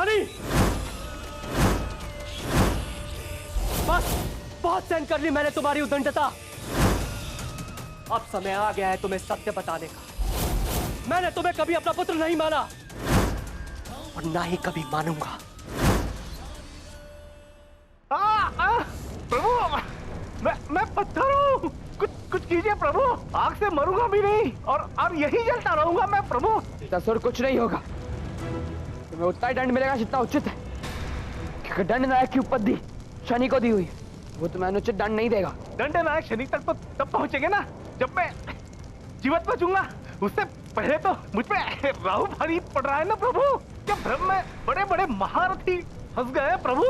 शनि, बस बहुत सहन कर ली मैंने तुम्हारी उद्दंडता। अब समय आ गया है तुम्हें सत्य बताने का। मैंने तुम्हें कभी अपना पुत्र नहीं माना और ना ही कभी मानूंगा। प्रभु, मैं पत्थर हूँ। कुछ कीजिए प्रभु, आग से मरूंगा भी नहीं और यही जलता रहूंगा मैं प्रभु। ससुर, कुछ नहीं होगा। तुम्हें उतना ही दंड मिलेगा जितना उचित है, क्योंकि दंड नायक की उपाधि शनि को दी हुई है। वो तुम्हें अनुचित दंड नहीं देगा। दंड नायक शनि तक तो तब पहुंचेंगे ना जब मैं जीवित बचूंगा। उससे पहले तो मुझ पे राहु भारी पड़ रहा है ना प्रभु। क्या भ्रम में बड़े बड़े महारथी फंस गए प्रभु।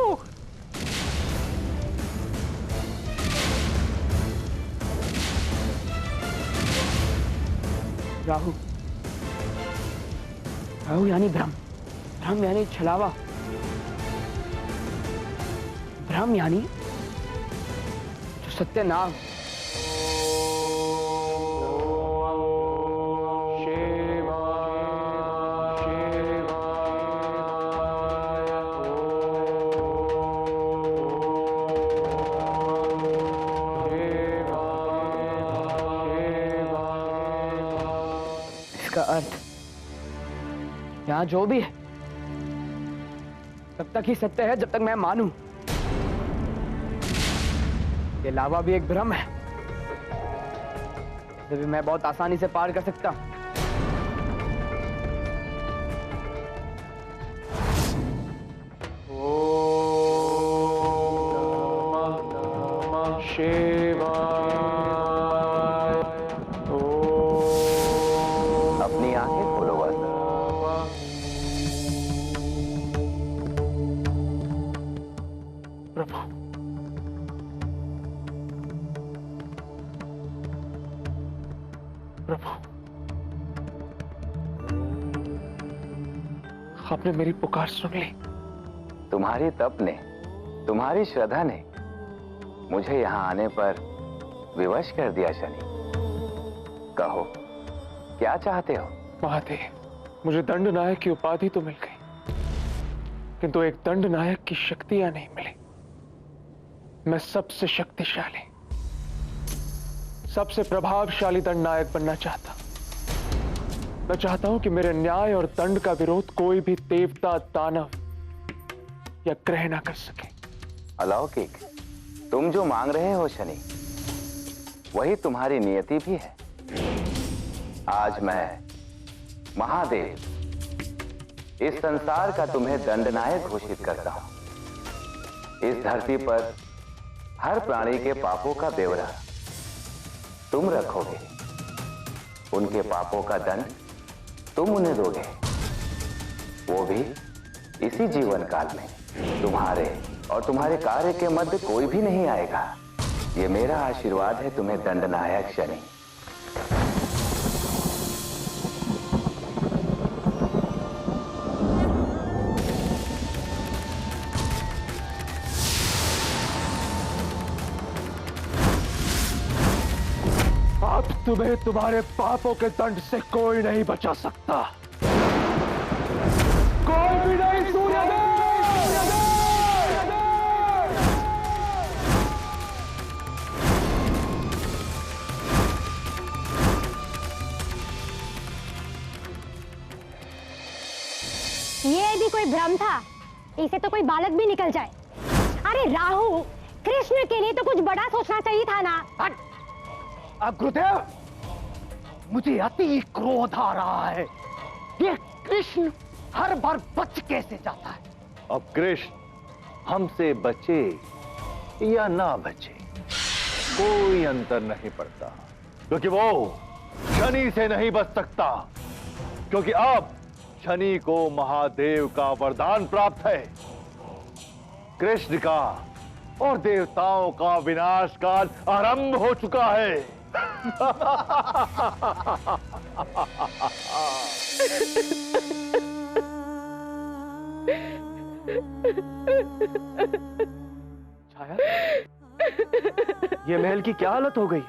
राहु, राहु यानी भ्रम, भ्रम यानी छलावा, भ्रम यानी जो सत्य नाम। इसका अर्थ यहाँ जो भी है तब तक ही सत्य है जब तक मैं मानूं। ये लावा भी एक भ्रम है, इसे भी मैं बहुत आसानी से पार कर सकता हूं। अपनी आंखें खोलो बस। प्रभु, प्रभु, आपने मेरी पुकार सुन ली। तुम्हारी तप ने, तुम्हारी श्रद्धा ने मुझे यहाँ आने पर विवश कर दिया शनि। कहो, क्या चाहते हो? महादेव, मुझे दंड नायक की उपाधि तो मिल गई, किंतु एक दंड नायक की शक्तियां नहीं मिली। मैं सबसे शक्तिशाली, सबसे प्रभावशाली दंड नायक बनना चाहता हूं। मैं चाहता हूं कि मेरे न्याय और दंड का विरोध कोई भी देवता, दानव या ग्रह ना कर सके। अलौकिक, तुम जो मांग रहे हो शनि, वही तुम्हारी नियति भी है। आज मैं महादेव इस संसार का तुम्हें दंडनायक घोषित करता हूं। इस धरती पर हर प्राणी के पापों का ब्यौरा तुम रखोगे, उनके पापों का दंड तुम उन्हें दोगे, वो भी इसी जीवन काल में। तुम्हारे और तुम्हारे कार्य के मध्य कोई भी नहीं आएगा। ये मेरा आशीर्वाद है तुम्हें दंडनायक शनि। अब तुम्हें तुम्हारे पापों के दंड से कोई नहीं बचा सकता। कोई भी नहीं। सूर्यदेव, ये भी कोई भ्रम था? इसे तो कोई बालक भी निकल जाए। अरे राहु, कृष्ण के लिए तो कुछ बड़ा सोचना चाहिए था ना। गुरुदेव, मुझे अति क्रोध आ रहा है। ये कृष्ण हर बार बच कैसे जाता है? अब कृष्ण हमसे बचे या ना बचे कोई अंतर नहीं पड़ता, क्योंकि वो शनि से नहीं बच सकता। क्योंकि अब शनि को महादेव का वरदान प्राप्त है। कृष्ण का और देवताओं का विनाश काल आरंभ हो चुका है। छाया, ये महल की क्या हालत हो गई है?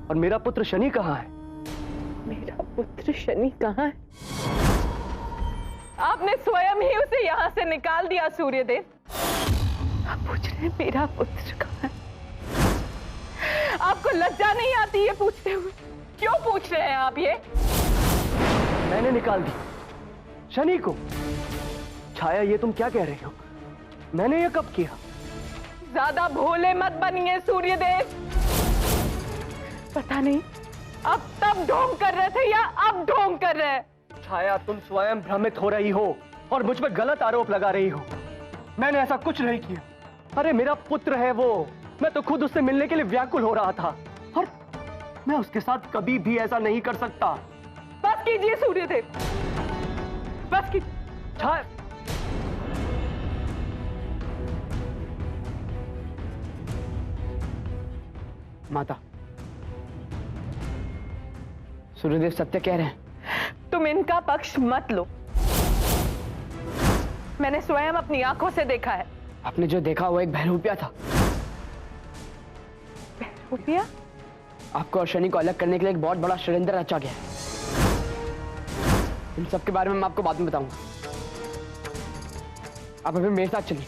और मेरा पुत्र शनि कहाँ है? मेरा पुत्र शनि कहाँ है? आपने स्वयं ही उसे यहाँ से निकाल दिया सूर्यदेव। आप पूछ रहे हैं मेरा पुत्र कहाँ है? आपको लज्जा नहीं आती ये पूछते हुए? क्यों पूछ रहे हैं आप ये? मैंने निकाल दी शनि को। छाया, ये तुम क्या कह रही हो? मैंने ये कब किया? ज्यादा भोले मत बनिए सूर्यदेव। पता नहीं अब तब ढोंग कर रहे थे या अब ढोंग कर रहे हैं। छाया, तुम स्वयं भ्रमित हो रही हो और मुझ पर गलत आरोप लगा रही हो। मैंने ऐसा कुछ नहीं किया। अरे मेरा पुत्र है वो। मैं तो खुद उससे मिलने के लिए व्याकुल हो रहा था और मैं उसके साथ कभी भी ऐसा नहीं कर सकता। बस कीजिए सूर्यदेव, बस कीजिए। छाया, माता, सूर्यदेव सत्य कह रहे हैं। तुम इनका पक्ष मत लो। मैंने स्वयं अपनी आंखों से देखा है। आपने जो देखा वो एक बहरूपिया था। रुपया? आपको और शनि को अलग करने के लिए एक बहुत बड़ा षड्यंत्र रचा गया है। इन सब के बारे में मैं आपको बाद में बताऊंगा। आप अभी मेरे साथ चलिए।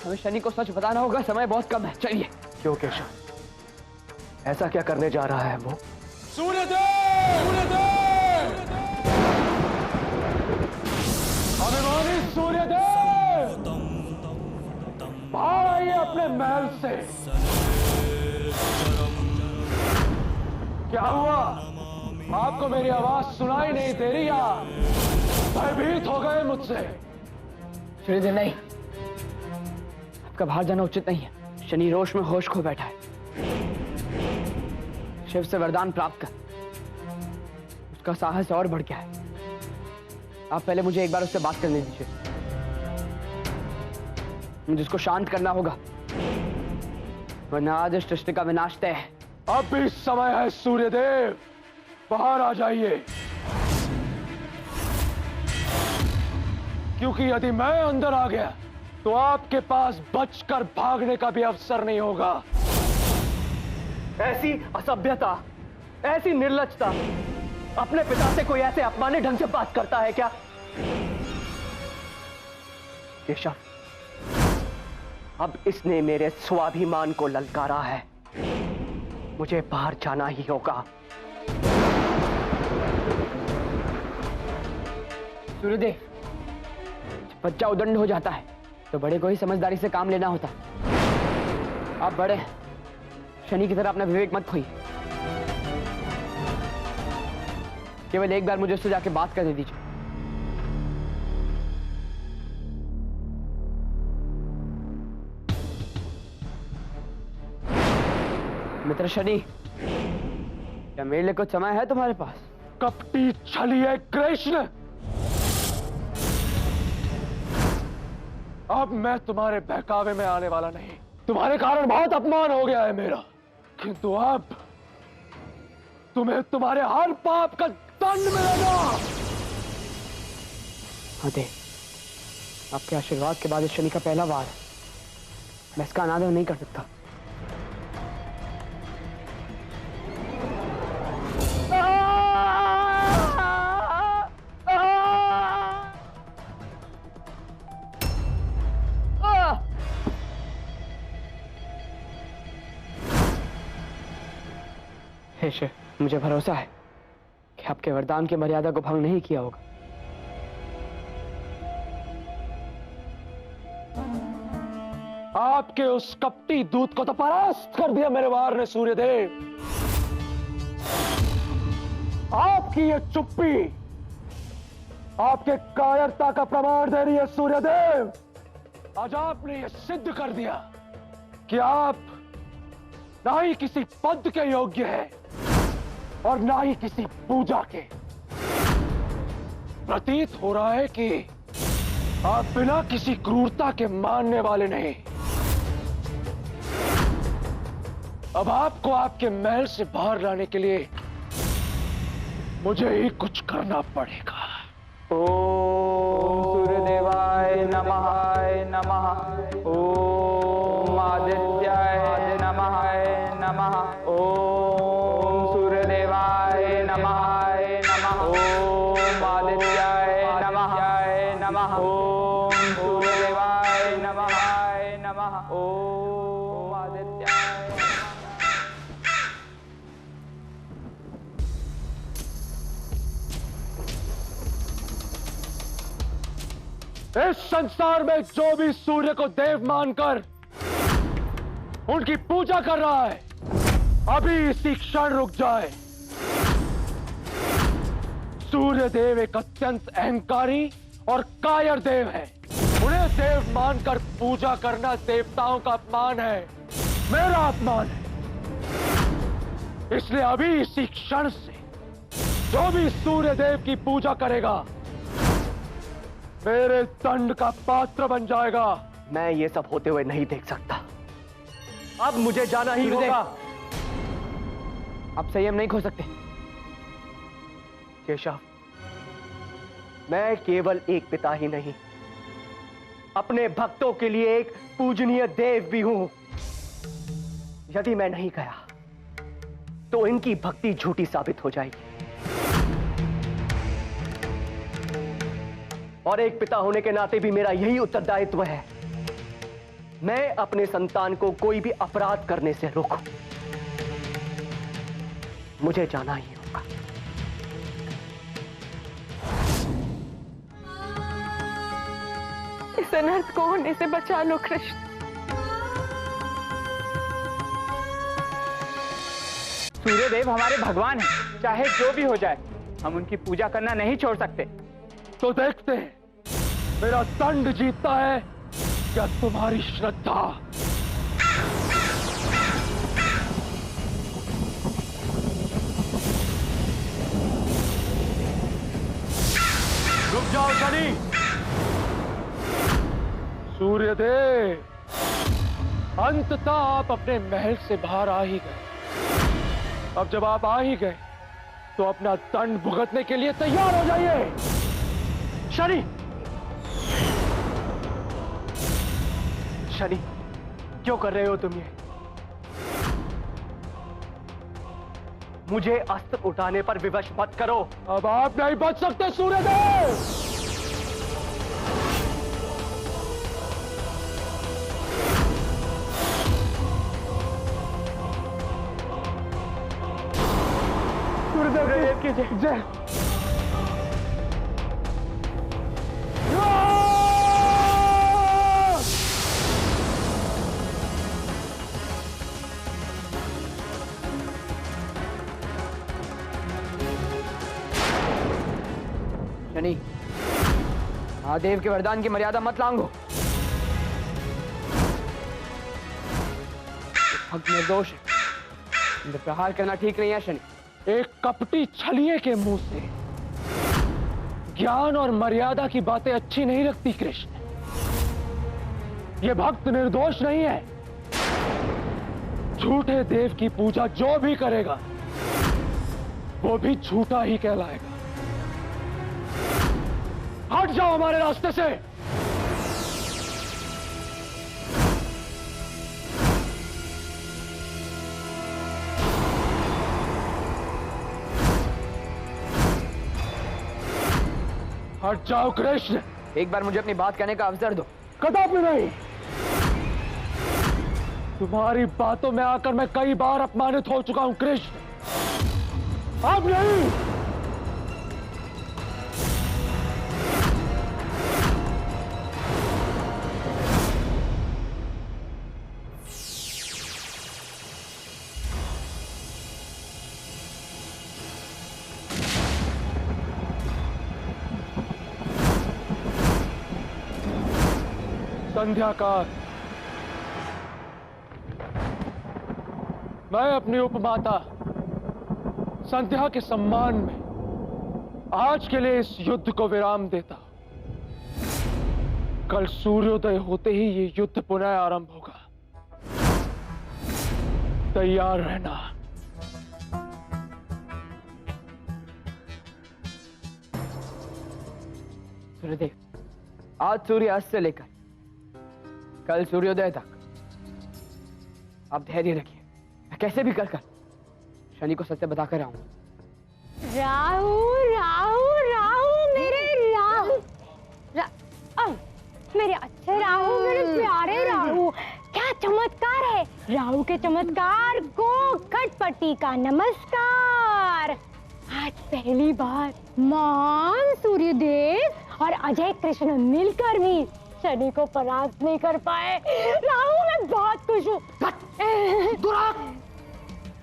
हमें शनि को सच बताना होगा, समय बहुत कम है। चलिए। क्यों केशव, ऐसा क्या करने जा रहा है वो? अभिमानी सूर्यदेव, बाहर आइए अपने महल से। क्या हुआ? आपको मेरी आवाज सुनाई नहीं दे रही या भयभीत हो गए मुझसे? सूर्यदेव, नहीं, आपका बाहर जाना उचित नहीं है। शनि रोष में होश खो बैठा है। शिव से वरदान प्राप्त कर उसका साहस और बढ़ गया है। आप पहले मुझे एक बार उससे बात करने दीजिए। मुझे उसको शांत करना होगा, वरना आज इस सृष्टि का विनाश तय है। अब भी समय है सूर्यदेव, बाहर आ जाइए। क्योंकि यदि मैं अंदर आ गया तो आपके पास बचकर भागने का भी अवसर नहीं होगा। ऐसी असभ्यता, ऐसी निर्लज्जता, अपने पिता से कोई ऐसे अपमानित ढंग से बात करता है क्या? केशव, अब इसने मेरे स्वाभिमान को ललकारा है। मुझे बाहर जाना ही होगा। सूर्यदेव, जब बच्चा उदंड हो जाता है तो बड़े को ही समझदारी से काम लेना होता। आप बड़े हैं, शनि की तरह अपना विवेक मत खोइए। केवल एक बार मुझे उससे जाके बात करने दीजिए। मित्र शनि, क्या मेरे लिए कुछ समय है तुम्हारे पास? कपटी छलिए कृष्ण, अब मैं तुम्हारे बहकावे में आने वाला नहीं। तुम्हारे कारण बहुत अपमान हो गया है मेरा, किंतु अब तुम्हें तुम्हारे हर पाप का दंड मिलेगा। हाँ दे, आपके आशीर्वाद के बाद इस शनि का पहला वार है। मैं इसका अनादर नहीं कर सकता। हे शिव, मुझे भरोसा है कि आपके वरदान की मर्यादा को भंग नहीं किया होगा। आपके उस कपटी दूत को तो परास्त कर दिया मेरे वार ने सूर्यदेव। आपकी ये चुप्पी आपके कायरता का प्रमाण दे रही है सूर्यदेव। आज आपने ये सिद्ध कर दिया कि आप ना ही किसी पद के योग्य हैं और ना ही किसी पूजा के। प्रतीत हो रहा है कि आप बिना किसी क्रूरता के मानने वाले नहीं। अब आपको आपके महल से बाहर लाने के लिए मुझे ही कुछ करना पड़ेगा। ओम सूर्यदेवाय नमः, ओम आदित्याय नमः, ओम सूर्यदेवाय नमः, ओम आदित्याय नमः, इस संसार में जो भी सूर्य को देव मानकर उनकी पूजा कर रहा है, अभी इसी क्षण रुक जाए। सूर्य देव एक अत्यंत अहंकारी और कायर देव है। उन्हें देव मानकर पूजा करना देवताओं का अपमान है, मेरा अपमान है। इसलिए अभी इसी क्षण से जो भी सूर्य देव की पूजा करेगा मेरे दंड का पात्र बन जाएगा। मैं ये सब होते हुए नहीं देख सकता। अब मुझे जाना ही होगा। आप संयम नहीं खो सकते। केशव, मैं केवल एक पिता ही नहीं, अपने भक्तों के लिए एक पूजनीय देव भी हूं। यदि मैं नहीं गया तो इनकी भक्ति झूठी साबित हो जाएगी। और एक पिता होने के नाते भी मेरा यही उत्तरदायित्व है, मैं अपने संतान को कोई भी अपराध करने से रोकूं। मुझे जाना ही होगा। इस अनर्थ को होने से बचा लो कृष्ण। सूर्यदेव हमारे भगवान हैं, चाहे जो भी हो जाए हम उनकी पूजा करना नहीं छोड़ सकते। तो देखते हैं मेरा दंड जीतता है या तुम्हारी श्रद्धा। रुक जाओ शनि। सूर्यदेव, अंततः आप अपने महल से बाहर आ ही गए। अब जब आप आ ही गए तो अपना दंड भुगतने के लिए तैयार हो जाइए। शनि, शनि, क्यों कर रहे हो तुम ये? मुझे अस्त्र उठाने पर विवश मत करो। अब आप नहीं बच सकते सूर्यदेव। सूर्यदेव की जय। शनि, महादेव के वरदान की मर्यादा मत लांघो। भक्त निर्दोष है, इन पर प्रहार करना ठीक नहीं है शनि। एक कपटी छलिए के मुंह से ज्ञान और मर्यादा की बातें अच्छी नहीं लगती कृष्ण। ये भक्त निर्दोष नहीं है। झूठे देव की पूजा जो भी करेगा वो भी झूठा ही कहलाएगा। हट जाओ हमारे रास्ते से। हट जाओ कृष्ण। एक बार मुझे अपनी बात कहने का अवसर दो। कदापि नहीं। तुम्हारी बातों में आकर मैं कई बार अपमानित हो चुका हूं कृष्ण। अब नहीं। संध्या काल, मैं अपनी उपमाता संध्या के सम्मान में आज के लिए इस युद्ध को विराम देता हूं। कल सूर्योदय होते ही ये युद्ध पुनः आरंभ होगा। तैयार रहना। सूर्यदेव, आज सूर्यास्त से लेकर कल सूर्योदय तक आप धैर्य रखिए। मैं कैसे भी कर शनि को सत्य बताकर आऊंगा। राहु राहु राहु, मेरे राहु मेरे अच्छे राहु, मेरे प्यारे राहु, क्या चमत्कार है। राहु के चमत्कार को खटपटी का नमस्कार। आज पहली बार महान सूर्यदेव और अजय कृष्ण मिलकर भी शनि को परास्त नहीं कर पाए। राहु, मैं बहुत खुश हूँ।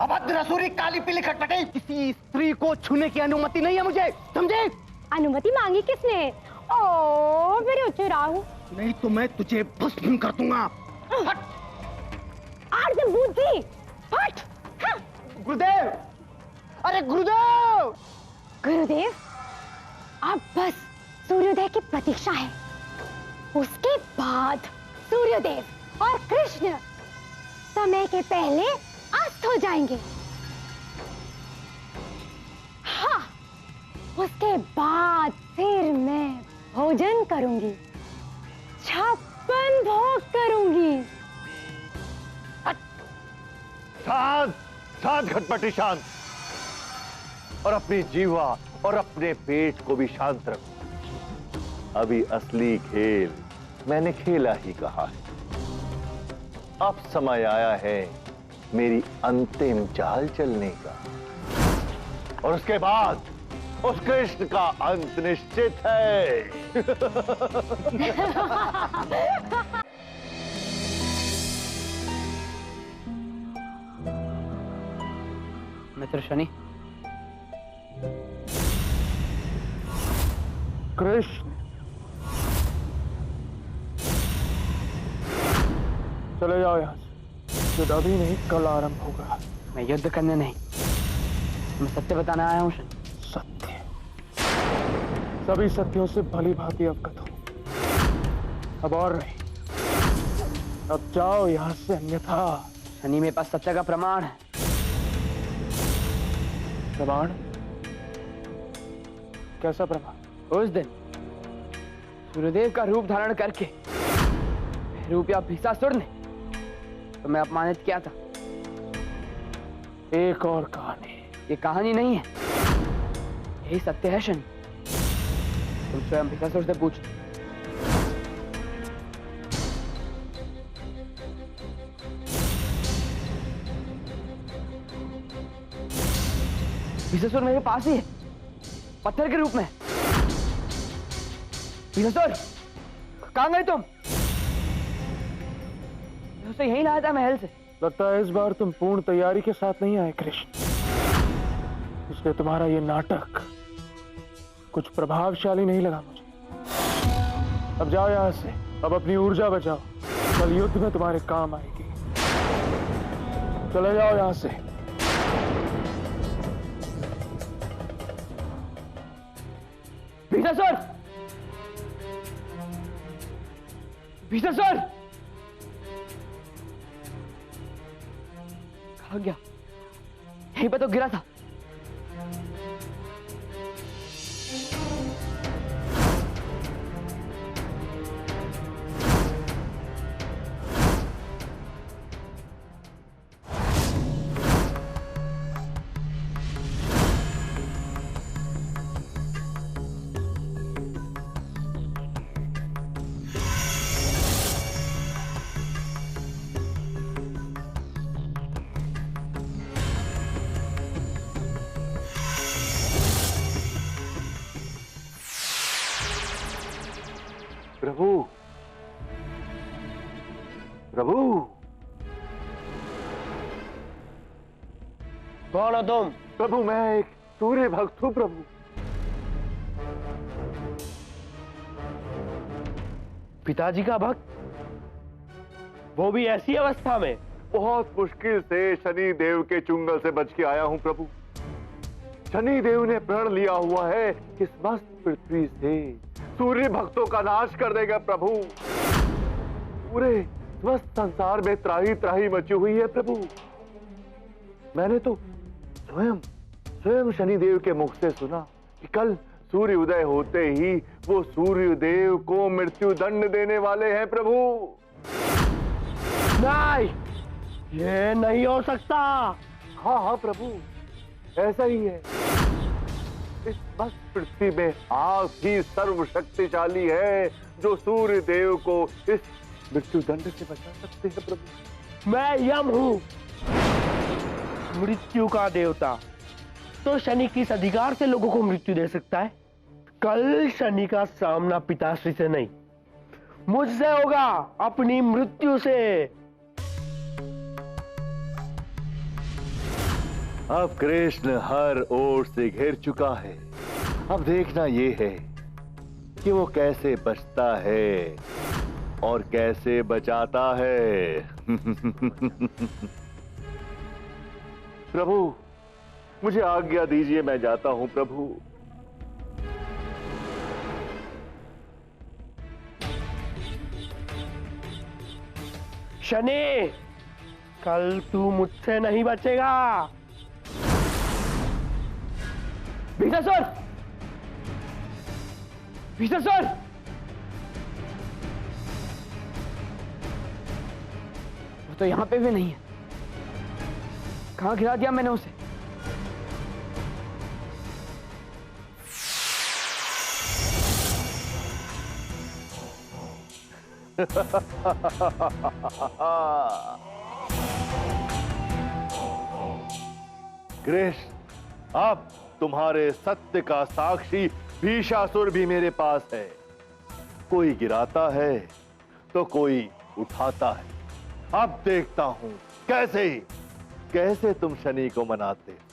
अभद्र असुरी काली पीली खटपटे, किसी स्त्री को छूने की अनुमति नहीं है मुझे, समझे? अनुमति मांगी किसने? ओ मेरे उच्च राहु, नहीं तो मैं तुझे भस्म कर दूंगा। आर्ज बुद्धि हट। हाँ। गुरुदेव, अरे गुरुदेव! गुरुदेव, अब बस सूर्योदय की प्रतीक्षा है। उसके बाद सूर्यदेव और कृष्ण समय के पहले अस्त हो जाएंगे। हाँ, उसके बाद फिर मैं भोजन करूंगी, 56 भोग करूंगी। शांत, शांत खटपटी शांत, और अपनी जीवा और अपने पेट को भी शांत रखो। अभी असली खेल मैंने खेला ही कहा है। अब समय आया है मेरी अंतिम चाल चलने का, और उसके बाद उस कृष्ण का अंत निश्चित है। मित्र शनि, कृष्ण, चले जाओ यहाँ से। युद्ध अभी नहीं, कल आरंभ होगा। मैं युद्ध करने नहीं, मैं सत्य बताने आया हूँ शनि। सत्य, सभी सत्यों से भली भांति अवगत हो। अब और नहीं, अब जाओ यहाँ से, अन्यथा। शनि, मेरे पास सत्य का प्रमाण है। प्रमाण? कैसा प्रमाण? उस दिन सूर्यदेव का रूप धारण करके रूपिया भीषासुर ने तुम्हें अपमानित किया था। एक और कहानी। ये कहानी नहीं है, यही सत्य है शनि। तुम स्वयं भीषासुर से पूछ। भीषासुर मेरे पास ही है, पत्थर के रूप में। भीषासुर, कहां गए तुम? उसे यहीं लाया था महल से। लगता है इस बार तुम पूर्ण तैयारी के साथ नहीं आए कृष्ण, इसलिए तुम्हारा ये नाटक कुछ प्रभावशाली नहीं लगा मुझे। अब जाओ यहाँ से, अब अपनी ऊर्जा बचाओ, कल युद्ध में तुम्हारे काम आएगी। चले जाओ यहाँ से। भीषासुर, भीषासुर कहाँ गया? यहीं पे तो गिरा था। प्रभु, प्रभु, कौन हो तुम? प्रभु मैं एक सूर्य भक्त हूँ प्रभु। पिताजी का भक्त, वो भी ऐसी अवस्था में? बहुत मुश्किल से शनि देव के चुंगल से बच के आया हूँ प्रभु। शनि देव ने प्रण लिया हुआ है कि इस मस्त पृथ्वी से सूर्य भक्तों का नाश कर देगा प्रभु। पूरे समस्त संसार में त्राही त्राही मची हुई है प्रभु। मैंने तो स्वयं शनि देव के मुख से सुना कि कल सूर्य उदय होते ही वो सूर्य देव को मृत्यु दंड देने वाले हैं प्रभु। नहीं, ये नहीं हो सकता। हाँ हाँ प्रभु, ऐसा ही है। इस मस्त पृथ्वी में आप ही सर्वशक्तिशाली है जो सूर्य देव को इस मृत्यु दंड से बचा सकते हैं प्रभु। मैं यम हूँ, मृत्यु का देवता। तो शनि किस अधिकार से लोगों को मृत्यु दे सकता है? कल शनि का सामना पिताश्री से नहीं, मुझसे होगा, अपनी मृत्यु से। अब कृष्ण हर ओर से घेर चुका है। अब देखना ये है कि वो कैसे बचता है और कैसे बचाता है। प्रभु, मुझे आज्ञा दीजिए, मैं जाता हूं प्रभु। शनि, कल तू मुझसे नहीं बचेगा। भीषासुर! भीषासुर! वो तो यहां पे भी नहीं है। कहां गिरा दिया मैंने उसे? कृष्ण, अब तुम्हारे सत्य का साक्षी भीषासुर भी मेरे पास है। कोई गिराता है तो कोई उठाता है। अब देखता हूं कैसे तुम शनि को मनाते हो।